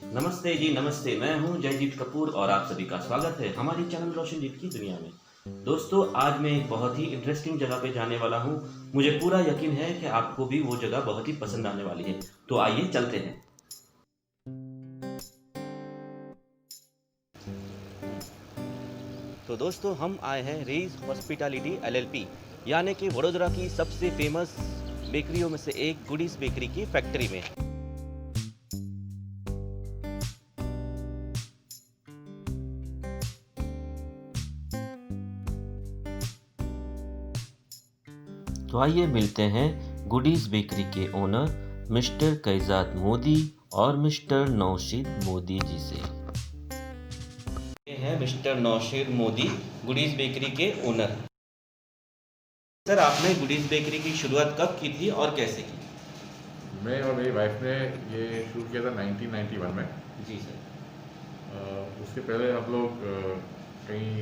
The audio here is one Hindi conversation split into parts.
नमस्ते जी, नमस्ते। मैं हूं जयजीत कपूर और आप सभी का स्वागत है हमारी चैनल रोशनजीत की दुनिया में। दोस्तों, आज मैं एक बहुत ही इंटरेस्टिंग जगह पे जाने वाला हूं। मुझे पूरा यकीन है कि आपको भी वो जगह बहुत ही पसंद आने वाली है। तो आइए चलते हैं। तो दोस्तों, हम आए हैं रेज हॉस्पिटैलिटी एलएलपी, यानी कि वडोदरा की सबसे फेमस बेकरियों में से एक गुडीज बेकरी की फैक्ट्री में। तो आइए मिलते हैं गुडीज बेकरी के ओनर मिस्टर कैजात मोदी और मिस्टर नौशीद मोदी जी से। ये हैं मिस्टर नौशीद मोदी, गुडीज बेकरी के ओनर। सर, आपने गुडीज बेकरी की शुरुआत कब की थी और कैसे की? मैं और मेरी वाइफ ने ये शुरू किया था 1991 में। जी सर। उसके पहले हम लोग कहीं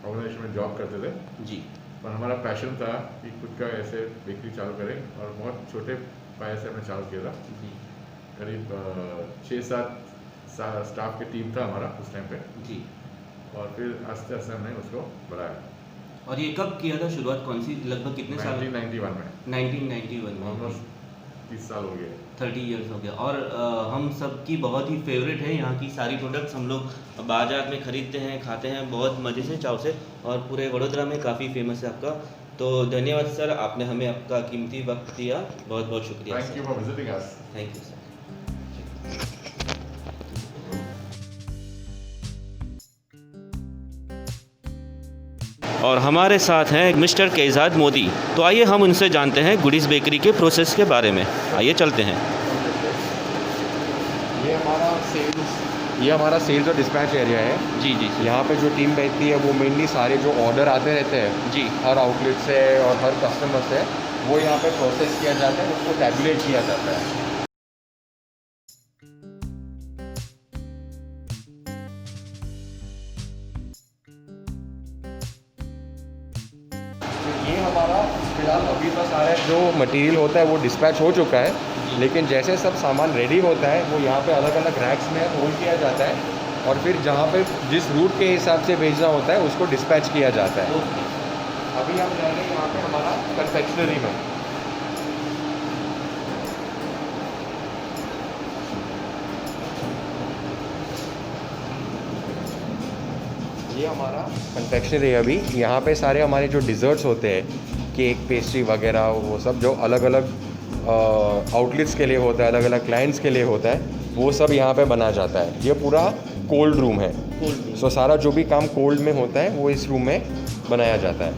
ऑर्गेनाइजेशन में जॉब करते थे, जी पर हमारा पैशन था कि खुद का ऐसे बेकरी चालू करें, और बहुत छोटे पाए से हमने चालू किया था। जी करीब 6-7 स्टाफ की टीम था हमारा उस टाइम पे, जी। और फिर आस्ते आस्ते हमने उसको बढ़ाया। और ये कब किया था शुरुआत, कौन सी, लगभग कितने साल? 1991 में। 1991 में। ऑलमोस्ट 30 साल हो गए। 30 इयर्स हो गया। और हम सबकी बहुत ही फेवरेट है यहाँ की सारी प्रोडक्ट्स। हम लोग बाजार में ख़रीदते हैं, खाते हैं बहुत मज़े से, चाव से, और पूरे वडोदरा में काफ़ी फेमस है आपका। तो धन्यवाद सर, आपने हमें आपका कीमती वक्त दिया। बहुत बहुत शुक्रिया thank you for visiting us. Thank you sir. और हमारे साथ हैं मिस्टर कैजात मोदी। तो आइए हम उनसे जानते हैं गुडीज़ बेकरी के प्रोसेस के बारे में। आइए चलते हैं। ये हमारा सेल्स और डिस्पैच एरिया है। जी जी यहाँ पे जो टीम बैठती है वो मेनली सारे जो ऑर्डर आते रहते हैं जी। हर आउटलेट से और हर कस्टमर से, वो यहाँ पे प्रोसेस किया जाता है, उसको टैबुलेट किया जाता है। तो ये हमारा फिलहाल अभी तो सारे जो मटेरियल होता है वो डिस्पैच हो चुका है, लेकिन जैसे सब सामान रेडी होता है वो यहाँ पे अलग अलग रैक्स में होल्ड किया जाता है, और फिर जहाँ पे जिस रूट के हिसाब से भेजना होता है उसको डिस्पैच किया जाता है। अभी हम जाएंगे यहाँ पे हमारा कन्फेक्शनरी में। ये हमारा कन्फेक्शनरी है। अभी यहाँ पे सारे हमारे जो डिज़र्ट्स होते हैं, केक, पेस्ट्री वगैरह, वो सब जो अलग अलग आउटलेट्स के लिए होता है, अलग अलग क्लाइंट्स के लिए होता है, वो सब यहाँ पे बना जाता है। ये पूरा कोल्ड रूम है। सो सारा जो भी काम कोल्ड में होता है वो इस रूम में बनाया जाता है।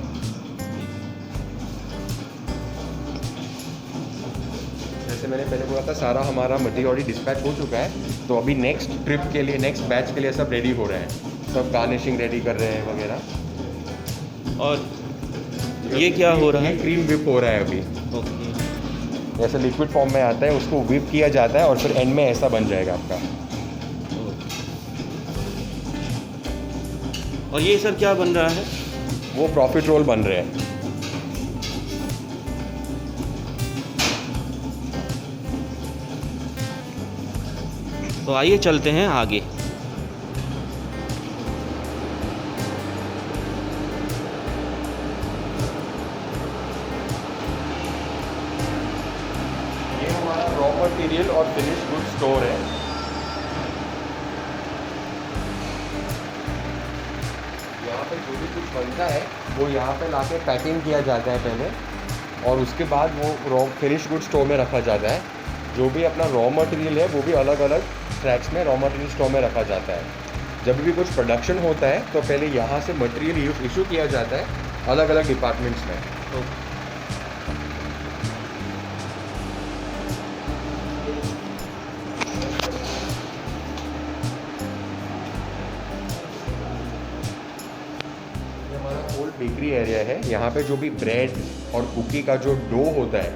जैसे मैंने पहले बोला था, सारा हमारा मटेरियल ऑलरेडी डिस्पैच हो चुका है, तो अभी नेक्स्ट ट्रिप के लिए, नेक्स्ट बैच के लिए सब रेडी हो रहे हैं, सब गार्निशिंग रेडी कर रहे हैं वगैरह। और ये क्या हो रहा है? क्रीम विप हो रहा है अभी। ओके। जैसे लिक्विड फॉर्म में आता है उसको विप किया जाता है और फिर एंड में ऐसा बन जाएगा आपका। और ये सर क्या बन रहा है? वो प्रॉफिट रोल बन रहे हैं। तो आइए चलते हैं आगे। ये हमारा रॉ मटेरियल और फिनिश गुड स्टोर है। यहाँ पे जो भी कुछ बनता है वो यहाँ पे लाके पैकिंग किया जाता है पहले, और उसके बाद वो रॉ फिनिश गुड स्टोर में रखा जाता है। जो भी अपना रॉ मटेरियल है वो भी अलग अलग ट्रैक्स में रॉ मटेरियल स्टोर में रखा जाता है। जब भी कुछ प्रोडक्शन होता है तो पहले यहाँ से मटेरियल इशू किया जाता है अलग अलग डिपार्टमेंट्स में। तो ये हमारा ओल्ड बेकरी एरिया है। यहाँ पे जो भी ब्रेड और कुकी का जो डो होता है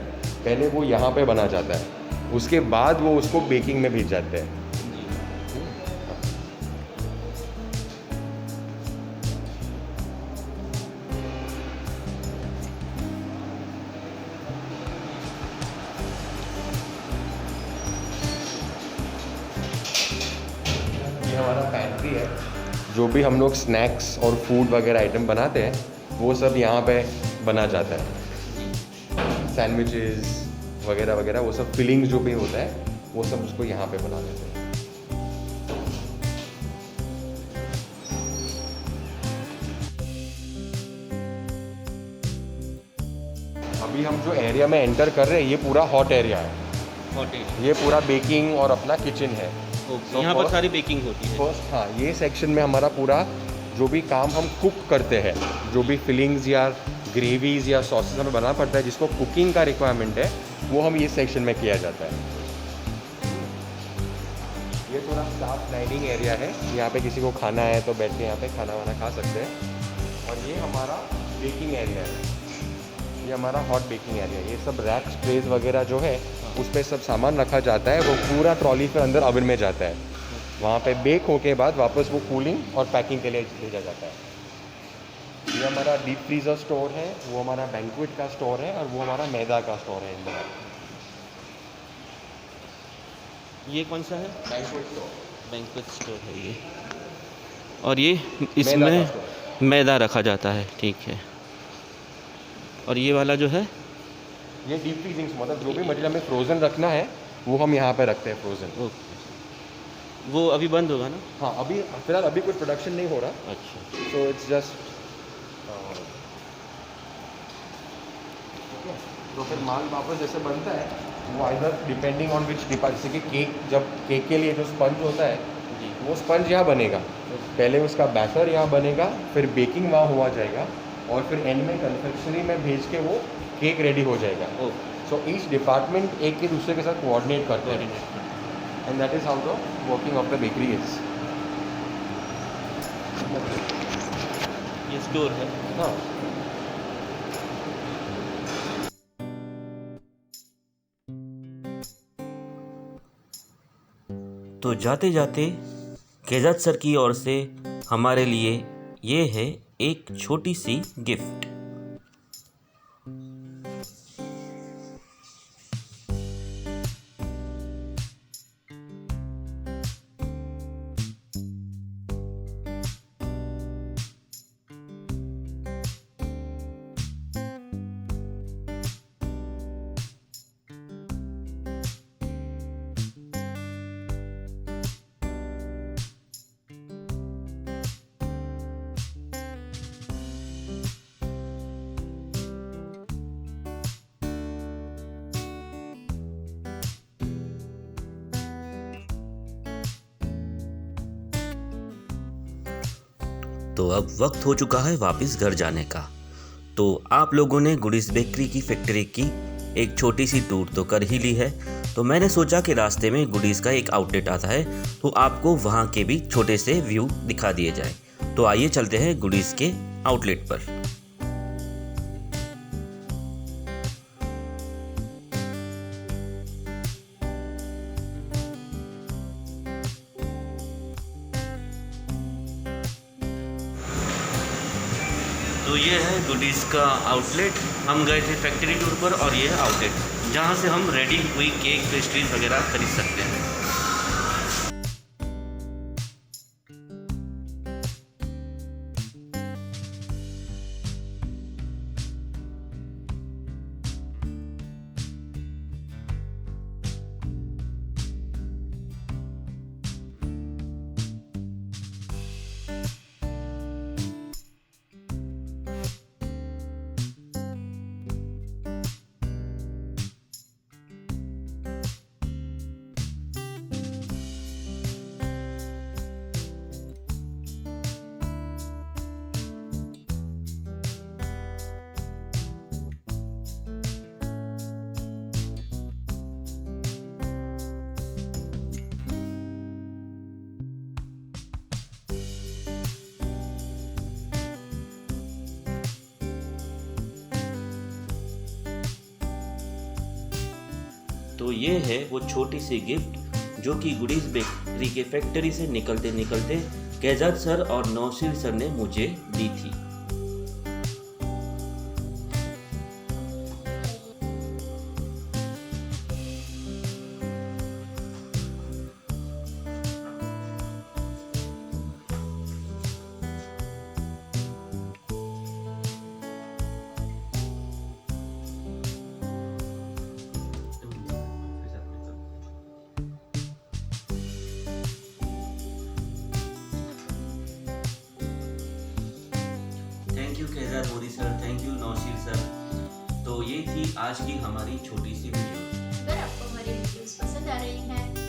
पहले वो यहाँ पे बना जाता है, उसके बाद वो उसको बेकिंग में भेज जाते हैं। हमारा पैंट्री है, जो भी हम लोग स्नैक्स और फूड वगैरह आइटम बनाते हैं वो सब यहाँ पे बना जाता है। सैंडविचेस वगैरह वगैरह वो सब फिलिंग्स जो भी होता है वो सब उसको यहाँ पे बना देते हैं। अभी हम जो एरिया में एंटर कर रहे हैं ये पूरा हॉट एरिया है। ये पूरा बेकिंग और अपना किचन है। यहाँ पर सारी बेकिंग होती है। फर्स्ट हाँ, ये सेक्शन में हमारा पूरा जो भी काम हम कुक करते हैं, जो भी फिलिंग्स या ग्रेवीज या सॉसेस हमें बनाना पड़ता है जिसको कुकिंग का रिक्वायरमेंट है, वो हम ये सेक्शन में किया जाता है। ये थोड़ा स्टाफ डाइनिंग एरिया है, यहाँ पे किसी को खाना है तो बैठ के यहाँ पे खाना वाना खा सकते हैं। और ये हमारा बेकिंग एरिया है, ये हमारा हॉट बेकिंग एरिया है। ये सब रैक्स ट्रेज वगैरह जो है उस पर सब सामान रखा जाता है, वो पूरा ट्रॉली पे अंदर ओवन में जाता है। वहाँ पे बेक होके बाद वापस वो कूलिंग और पैकिंग के लिए भेजा जाता है। ये हमारा डीप फ्रीज़र स्टोर है, वो हमारा बैंक्वेट का स्टोर है और वो हमारा मैदा का स्टोर है अंदर। ये कौन सा है? Banquet store. बैंक्वेट स्टोर है ये। और ये इसमें मैदा रखा जाता है, ठीक है। और ये वाला जो है ये डीप फ्रीजिंग, मतलब जो भी मटेरियल हमें फ्रोज़न रखना है वो हम यहाँ पे रखते हैं फ्रोज़न। ओके, वो अभी बंद होगा ना? हाँ, अभी फिलहाल अभी कोई प्रोडक्शन नहीं हो रहा। अच्छा, सो इट्स जस्ट तो फिर माल वापस जैसे बनता है वो either depending on which depart, जैसे कि केक, जब केक के लिए जो स्पंज होता है जी। वो स्पंज यहाँ बनेगा, पहले उसका बैटर यहाँ बनेगा, फिर बेकिंग वहाँ हुआ जाएगा और फिर एंड में कन्फेक्शनरी में भेज के वो केक रेडी हो जाएगा। सो ईच डिपार्टमेंट एक के दूसरे के साथ कोऑर्डिनेट करते हैं, and that is how the working of the bakery is. ये स्टोर है। हाँ, तो जाते जाते केजात सर की ओर से हमारे लिए ये है एक छोटी सी गिफ्ट। तो अब वक्त हो चुका है वापस घर जाने का। तो आप लोगों ने गुडीज बेकरी की फैक्ट्री की एक छोटी सी टूर तो कर ही ली है, तो मैंने सोचा कि रास्ते में गुडीज़ का एक आउटलेट आता है तो आपको वहाँ के भी छोटे से व्यू दिखा दिए जाए। तो आइए चलते हैं गुडीज़ के आउटलेट पर। तो ये है गुडीज़ का आउटलेट। हम गए थे फैक्ट्री टूर पर और ये है आउटलेट जहाँ से हम रेडी हुई केक पेस्ट्रीज वगैरह खरीद सकते हैं। तो ये है वो छोटी सी गिफ्ट जो कि गुडीज बेकरी के फैक्ट्री से निकलते निकलते केजात सर और नौशीर सर ने मुझे दी थी। Thank you Kaizad Modi sir, thank you Nausheer sir. तो ये थी आज की हमारी छोटी सी वीडियो। अगर आपको हमारी वीडियोस पसंद आ रही हैं